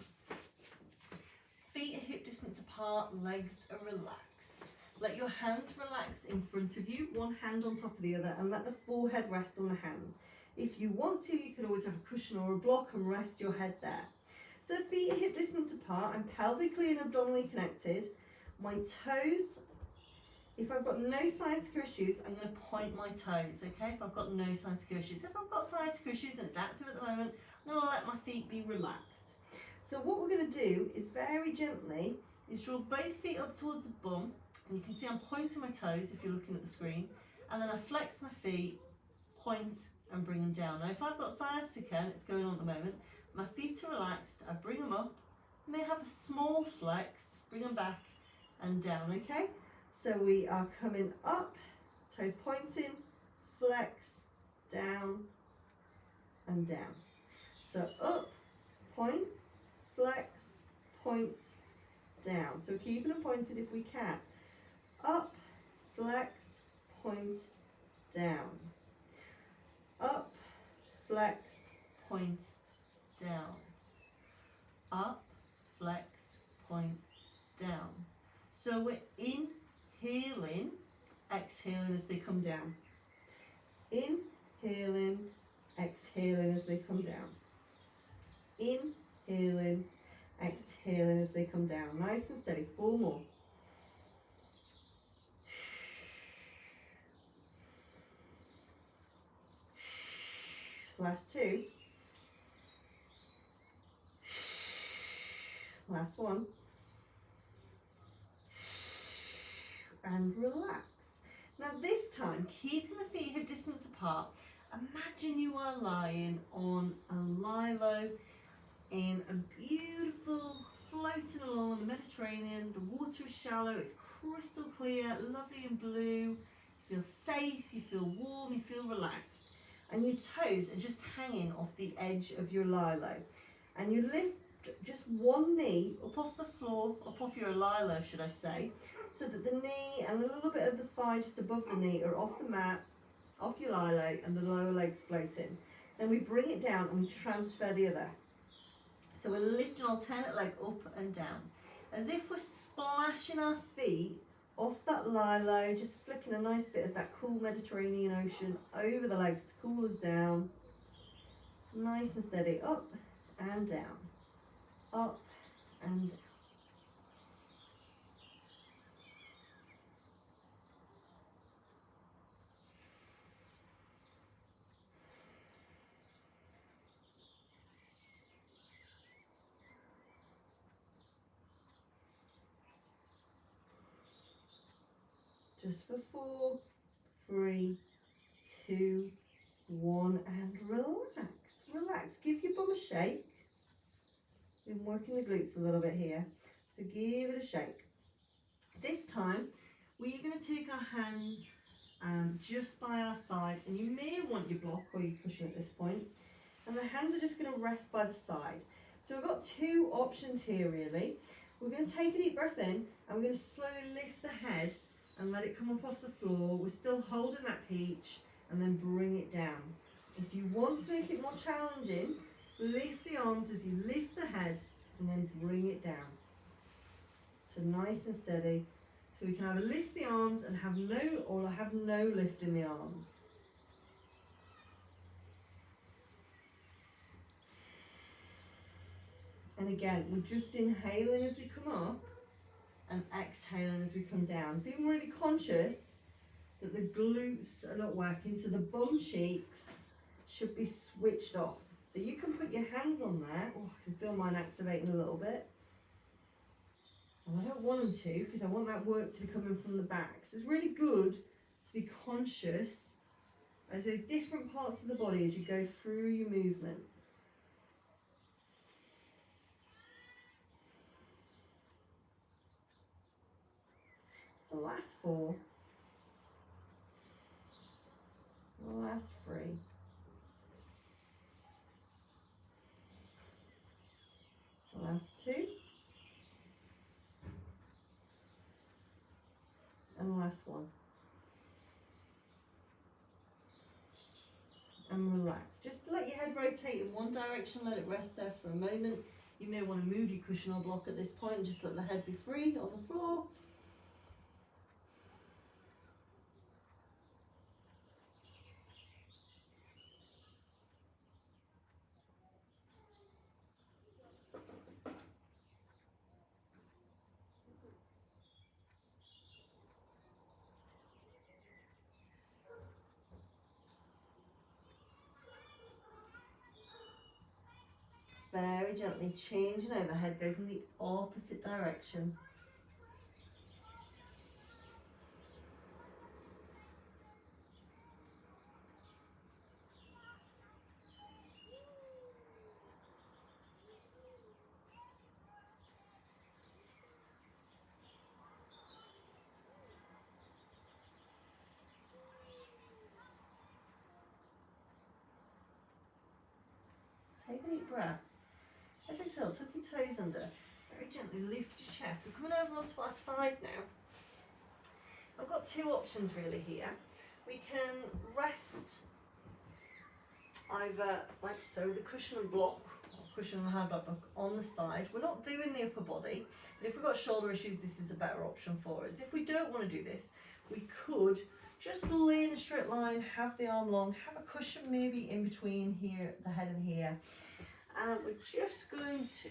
Feet are hip distance apart, legs are relaxed. Let your hands relax in front of you, one hand on top of the other, and let the forehead rest on the hands. If you want to, you could always have a cushion or a block and rest your head there. So feet are hip distance apart, I'm pelvically and abdominally connected. My toes, if I've got no sciatica issues, I'm going to point my toes, okay? If I've got no sciatica issues. If I've got sciatica issues and it's active at the moment, I'm going to let my feet be relaxed. So what we're going to do is very gently is draw both feet up towards the bum, and you can see I'm pointing my toes if you're looking at the screen, and then I flex my feet, point and bring them down. Now if I've got sciatica and it's going on at the moment, my feet are relaxed, I bring them up, I may have a small flex, bring them back and down, okay? So we are coming up, toes pointing, flex, down and down. So up, point, flex, point, down. So keeping them pointed if we can. Up, flex, point, down. Up, flex, point, down. Up, flex, point, down. So we're inhaling, exhaling as they come down. Inhaling, exhaling as they come down. Inhaling, exhaling as they come down. Nice and steady. 4 more. Last 2. Last 1. And relax. Now this time, keeping the feet hip distance apart, imagine you are lying on a lilo in a beautiful, floating along the Mediterranean. The water is shallow, it's crystal clear, lovely and blue. You feel safe, you feel warm, you feel relaxed. And your toes are just hanging off the edge of your lilo. And you lift just one knee up off the floor, up off your lilo, should I say, so that the knee and a little bit of the thigh just above the knee are off the mat, off your lilo, and the lower leg's floating. Then we bring it down and we transfer the other. So we're lifting alternate leg up and down, as if we're splashing our feet off that lie low, just flicking a nice bit of that cool Mediterranean Ocean over the legs to cool us down. Nice and steady, up and down, up and down. Just for 4, 3, 2, 1, and relax. Relax. Give your bum a shake. Been working the glutes a little bit here, so give it a shake. This time, we're going to take our hands just by our side, and you may want your block or your cushion at this point, and the hands are just going to rest by the side. So we've got 2 options here really. We're going to take a deep breath in, and we're going to slowly lift the head and let it come up off the floor. We're still holding that peach, and then bring it down. If you want to make it more challenging, lift the arms as you lift the head, and then bring it down. So nice and steady. So we can either lift the arms and have no lift in the arms. And again, we're just inhaling as we come up and exhaling as we come down. Being really conscious that the glutes are not working, so the bum cheeks should be switched off. So you can put your hands on there. Oh, I can feel mine activating a little bit. And I don't want them to, because I want that work to be coming from the back. So it's really good to be conscious of those different parts of the body as you go through your movement. So last 4, last 3, last 2, and last 1. And relax. Just let your head rotate in one direction, let it rest there for a moment. You may want to move your cushion or block at this point and just let the head be free on the floor. Very gently changing over, head goes in the opposite direction. Take a deep breath. As exhale, tuck your toes under. Very gently lift your chest. We're coming over onto our side now. I've got 2 options really here. We can rest either like so, the cushion and block, or cushion and hard block on the side. We're not doing the upper body, but if we've got shoulder issues, this is a better option for us. If we don't want to do this, we could just lay in a straight line, have the arm long, have a cushion maybe in between here, the head and here. And we're just going to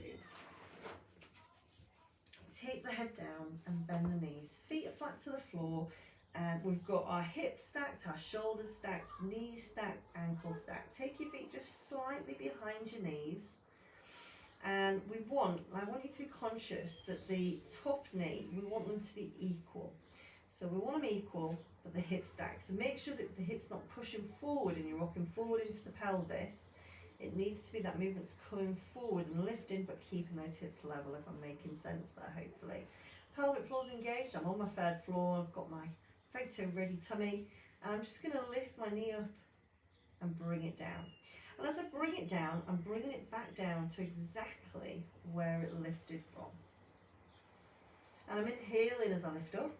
take the head down and bend the knees. Feet are flat to the floor, and we've got our hips stacked, our shoulders stacked, knees stacked, ankles stacked. Take your feet just slightly behind your knees. And I want you to be conscious that the top knee, we want them to be equal. So we want them equal, but the hips stacked. So make sure that the hip's not pushing forward and you're rocking forward into the pelvis. It needs to be that movement's coming forward and lifting, but keeping those hips level, if I'm making sense there, hopefully. Pelvic floor's engaged. I'm on my 3rd floor. I've got my photo ready tummy. And I'm just going to lift my knee up and bring it down. And as I bring it down, I'm bringing it back down to exactly where it lifted from. And I'm inhaling as I lift up,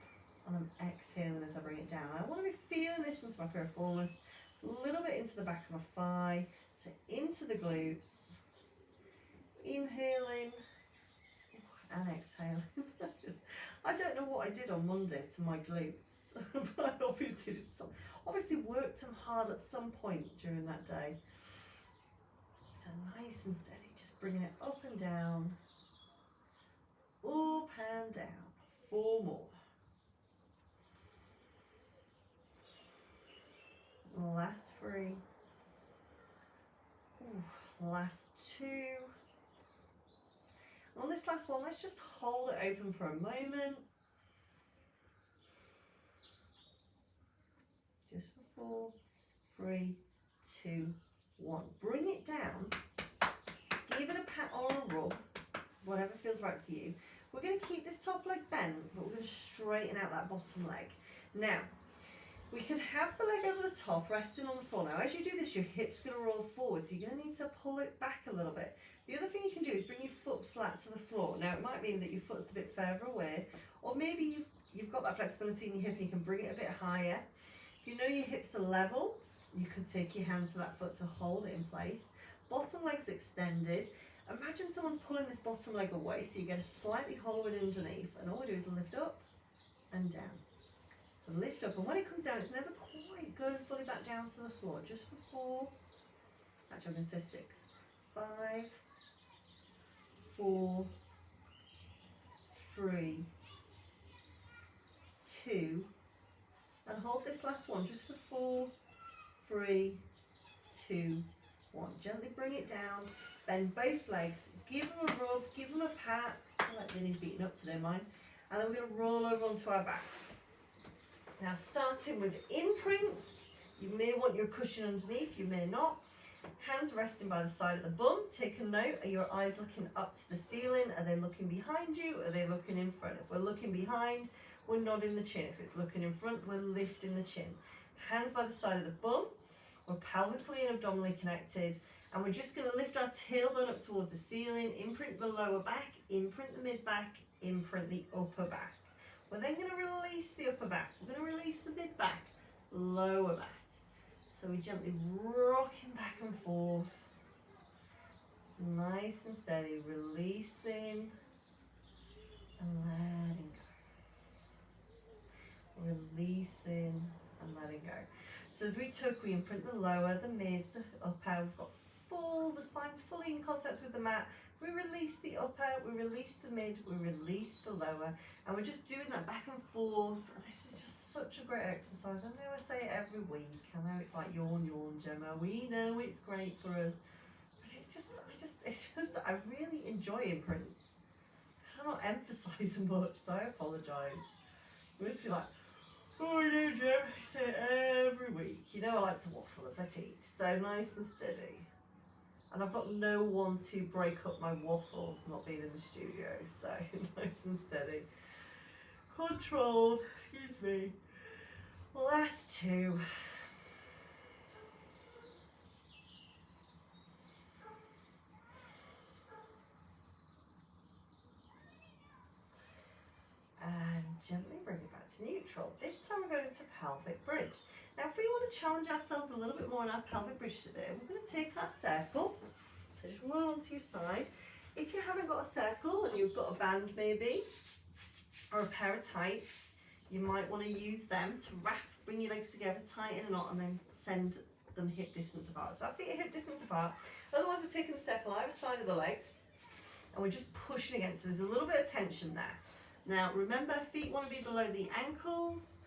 and I'm exhaling as I bring it down. I want to be feeling this into my piriformis, a little bit into the back of my thigh, so into the glutes, inhaling and exhale. I don't know what I did on Monday to my glutes, but I obviously did some. Obviously worked them hard at some point during that day. So nice and steady, just bringing it up and down, up and down. 4 more. Last 3. Ooh, last 2. On this last one, let's just hold it open for a moment. Just for 4, 3, 2, 1. Bring it down. Give it a pat or a rub, whatever feels right for you. We're going to keep this top leg bent, but we're going to straighten out that bottom leg. Now, we can have the leg over the top, resting on the floor. Now, as you do this, your hip's going to roll forward, so you're going to need to pull it back a little bit. The other thing you can do is bring your foot flat to the floor. Now, it might mean that your foot's a bit further away, or maybe you've got that flexibility in your hip and you can bring it a bit higher. If you know your hips are level, you could take your hands to that foot to hold it in place. Bottom leg's extended. Imagine someone's pulling this bottom leg away, so you get a slightly hollow underneath, and all we do is lift up and down. So lift up, and when it comes down, it's never quite going fully back down to the floor. Just for 4, actually I'm going to say 6, 5, 4, 3, 2, and hold this last one just for 4, 3, 2, 1. Gently bring it down, bend both legs, give them a rub, give them a pat. I feel like they need beaten up today, mine. And then we're going to roll over onto our backs. Now, starting with imprints, you may want your cushion underneath, you may not. Hands resting by the side of the bum. Take a note, are your eyes looking up to the ceiling? Are they looking behind you? Are they looking in front? If we're looking behind, we're nodding the chin. If it's looking in front, we're lifting the chin. Hands by the side of the bum. We're pelvically and abdominally connected. And we're just going to lift our tailbone up towards the ceiling, imprint the lower back, imprint the mid back, imprint the upper back. We're then going to release the upper back. We're going to release the mid back, lower back. So we gently rocking back and forth, nice and steady, releasing and letting go. Releasing and letting go. So as we imprint the lower, the mid, the upper. We've got the spine's fully in contact with the mat. We release the upper, we release the mid, we release the lower, and we're just doing that back and forth. And this is just such a great exercise. I know I say it every week. I know it's like yawn, Gemma. We know it's great for us, but it's just I really enjoy imprints. I cannot emphasize them much, so I apologise. We just be like, oh, I know, Gem. I say it every week. You know I like to waffle as I teach, so nice and steady. And I've got no one to break up my waffle, not being in the studio, so nice and steady. Controlled, excuse me. Last 2. And gently bring it back to neutral. This time we're going into pelvic bridge. Now, if we want to challenge ourselves a little bit more in our pelvic bridge today, we're going to take our circle. So just roll onto your side. If you haven't got a circle and you've got a band maybe, or a pair of tights, you might want to use them to bring your legs together, tighten a knot, and then send them hip distance apart. So our feet are hip distance apart. Otherwise, we're taking the circle either side of the legs, and we're just pushing against. So there's a little bit of tension there. Now, remember, feet want to be below the ankles.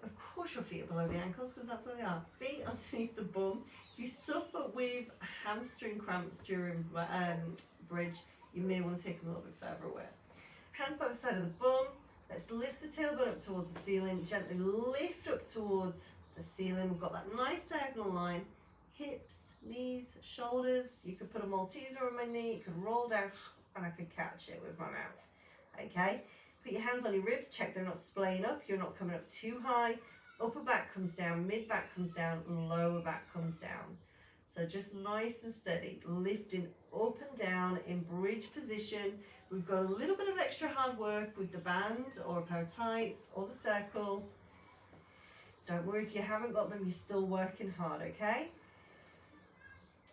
Of course your feet are below the ankles because that's where they are. Feet underneath the bum. If you suffer with hamstring cramps during bridge, you may want to take them a little bit further away. Hands by the side of the bum. Let's lift the tailbone up towards the ceiling. Gently lift up towards the ceiling. We've got that nice diagonal line. Hips, knees, shoulders. You could put a Malteser on my knee. You could roll down and I could catch it with my mouth. Okay? Put your hands on your ribs, check they're not splaying up, you're not coming up too high. Upper back comes down, mid back comes down, lower back comes down. So just nice and steady, lifting up and down in bridge position. We've got a little bit of extra hard work with the band or a pair of tights or the circle. Don't worry if you haven't got them, you're still working hard, okay?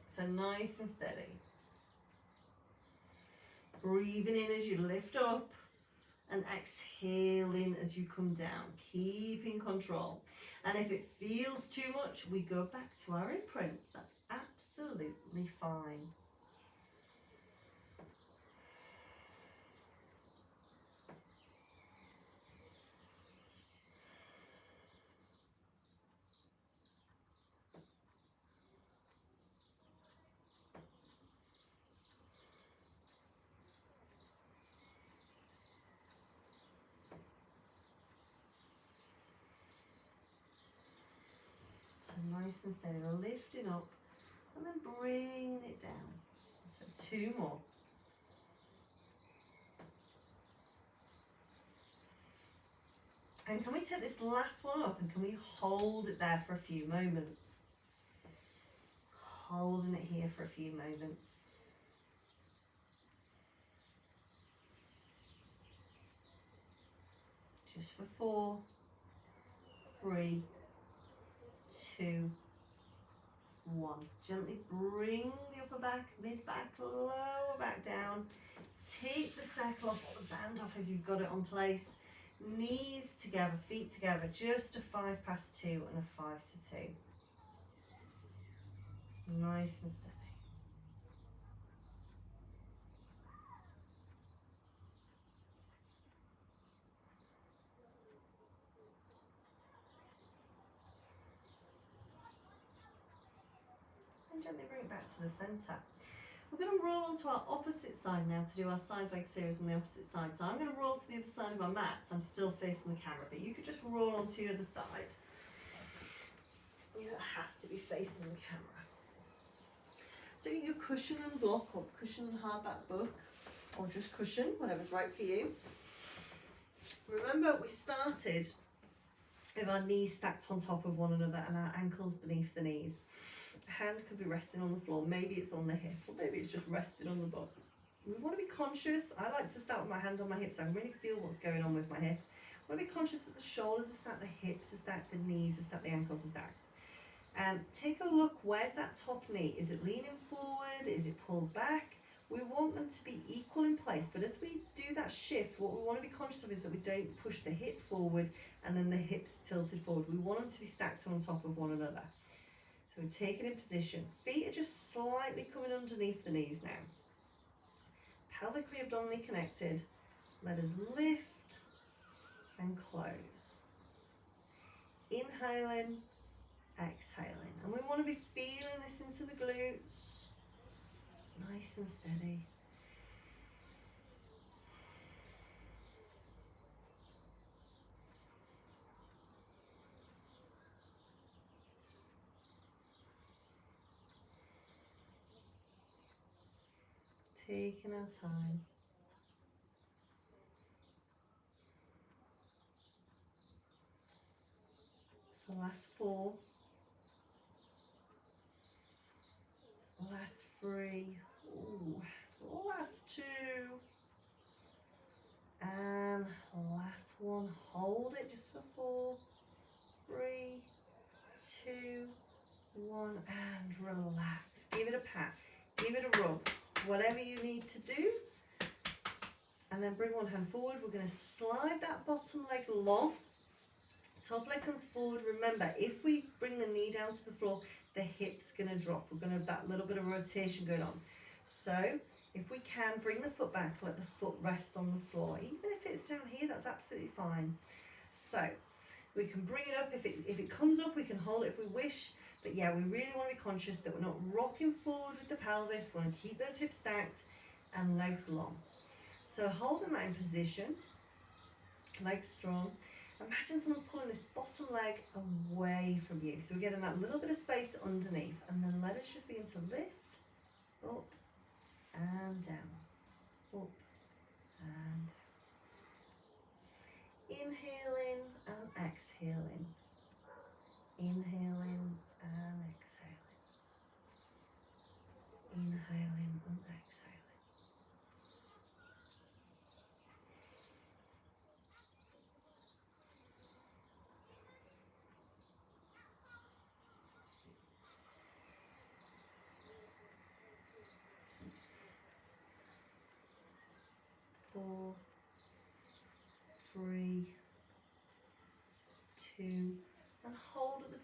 So nice and steady. Breathing in as you lift up and exhaling as you come down. Keeping control. And if it feels too much, we go back to our imprints. That's absolutely fine. So nice and steady, lifting up and then bringing it down. So 2 more. And can we take this last one up and can we hold it there for a few moments? Holding it here for a few moments. Just for 4, 3, 2, 1. Gently bring the upper back, mid back, lower back down. Take the circle off, or the band off if you've got it on place. Knees together, feet together, just a 5 past 2 and a 5 to 2. Nice and steady. And gently bring it back to the centre. We're going to roll onto our opposite side now to do our side leg series on the opposite side. So I'm going to roll to the other side of our mat. So I'm still facing the camera, but you could just roll onto the other side. You don't have to be facing the camera. So get your cushion and block, or cushion and hardback book, or just cushion, whatever's right for you. Remember, we started with our knees stacked on top of one another and our ankles beneath the knees. Hand could be resting on the floor, maybe it's on the hip, or maybe it's just rested on the butt. We want to be conscious. I like to start with my hand on my hip so I can really feel what's going on with my hip. I want to be conscious that the shoulders are stacked, the hips are stacked, the knees are stacked, the ankles are stacked. And take a look, where's that top knee? Is it leaning forward? Is it pulled back? We want them to be equal in place, but as we do that shift, what we want to be conscious of is that we don't push the hip forward and then the hips tilted forward. We want them to be stacked on top of one another. So we take it in position. Feet are just slightly coming underneath the knees now. Pelvically, abdominally connected. Let us lift and close. Inhaling, exhaling. And we want to be feeling this into the glutes. Nice and steady. Taking our time. So last 4. Last 3. Ooh. Last 2. And last 1. Hold it just for 4, 3, 2, 1. And relax. Give it a pat. Give it a rub. Whatever you need to do. And then bring one hand forward. We're going to slide that bottom leg long. Top leg comes forward. Remember, if we bring the knee down to the floor, the hip's going to drop. We're going to have that little bit of rotation going on. So if we can, bring the foot back, let the foot rest on the floor. Even if it's down here, that's absolutely fine. So we can bring it up. If it comes up, we can hold it if we wish. But yeah, we really want to be conscious that we're not rocking forward with the pelvis. We want to keep those hips stacked and legs long. So holding that in position, legs strong. Imagine someone pulling this bottom leg away from you. So we're getting that little bit of space underneath. And then let us just begin to lift up and down. Up and down. Inhaling and exhaling. Inhaling and exhaling. Inhaling and exhaling.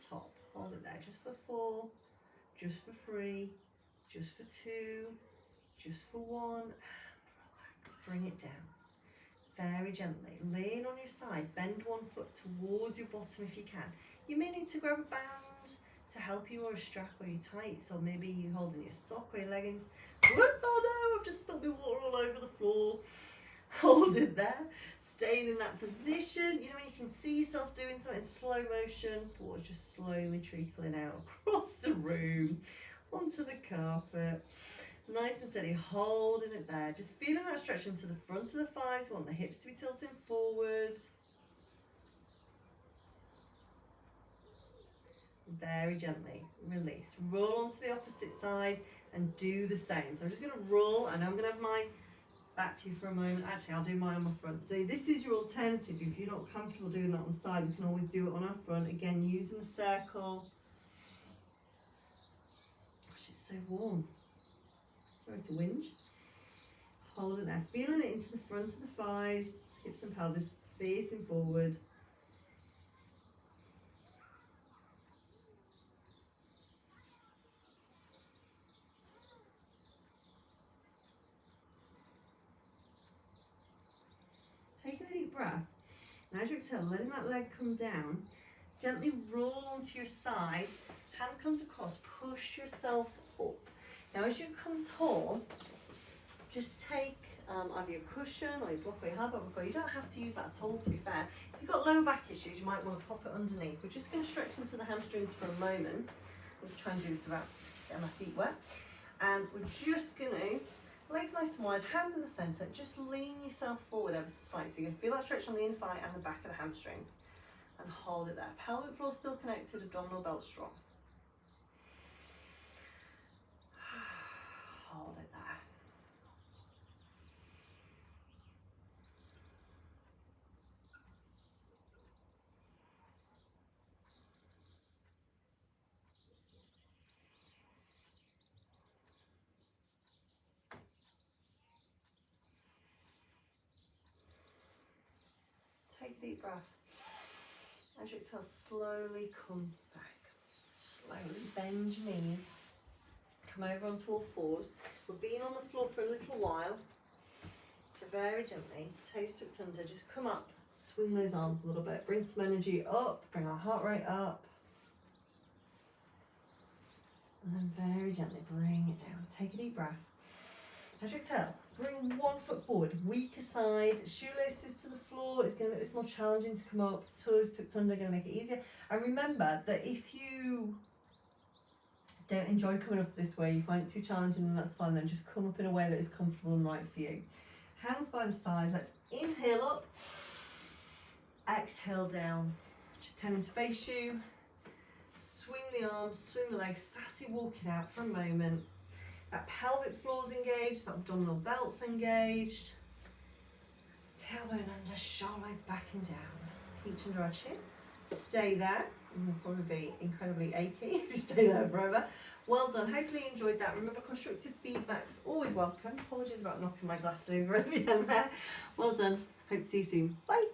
top. Hold it there, just for 4, just for 3, just for 2, just for 1, and relax. Bring it down. Very gently. Lean on your side. Bend one foot towards your bottom if you can. You may need to grab a band to help you, or a strap, or your tights, or maybe you're holding your sock or your leggings. Whoops, oh no, I've just spilled my water all over the floor. Hold it there. Staying in that position. You know when you can see yourself doing something in slow motion, water just slowly trickling out across the room, onto the carpet. Nice and steady, holding it there. Just feeling that stretch into the front of the thighs. We want the hips to be tilting forward. Very gently release. Roll onto the opposite side and do the same. So I'm just going to roll, and I'm going to have my back to you for a moment. Actually, I'll do mine on my front. So this is your alternative. If you're not comfortable doing that on the side, we can always do it on our front. Again, using the circle. Gosh, it's so warm. Sorry to whinge. Hold it there. Feeling it into the front of the thighs, hips and pelvis facing forward. Taking a deep breath. Now as you exhale, letting that leg come down. Gently roll onto your side. Hand comes across. Push yourself up. Now as you come tall, just take either your cushion or your block or your hard block. You don't have to use that at all, to be fair. If you've got lower back issues, you might want to pop it underneath. We're just going to stretch into the hamstrings for a moment. I'm going to try and do this without getting my feet wet. And we're just going to, legs nice and wide, hands in the centre, just lean yourself forward ever so slightly. So you're going to feel that stretch on the inner thigh and the back of the hamstring. And hold it there. Pelvic floor still connected, abdominal belt strong. Hold it there. Take a deep breath. As you exhale, slowly come back. Slowly bend your knees. Come over onto all fours. We've been on the floor for a little while. So very gently, toes tucked under, just come up, swing those arms a little bit. Bring some energy up, bring our heart rate up. And then very gently bring it down. Take a deep breath. As you exhale, bring one foot forward, weaker side, shoelaces to the floor. It's going to make this more challenging to come up. Toes tucked under, going to make it easier. And remember that if you don't enjoy coming up this way, you find it too challenging, and that's fine, then just come up in a way that is comfortable and right for you. Hands by the side, let's inhale up, exhale down. Just turn into face you, swing the arms, swing the legs, sassy walking out for a moment. That pelvic floor's engaged, that abdominal belt's engaged. Tailbone under, shoulder blades back and down. Peach under our chin. Stay there. You'll probably be incredibly achy if you stay there forever. Well done. Hopefully you enjoyed that. Remember, constructive feedback's always welcome. Apologies about knocking my glass over at the end there. Well done. Hope to see you soon. Bye.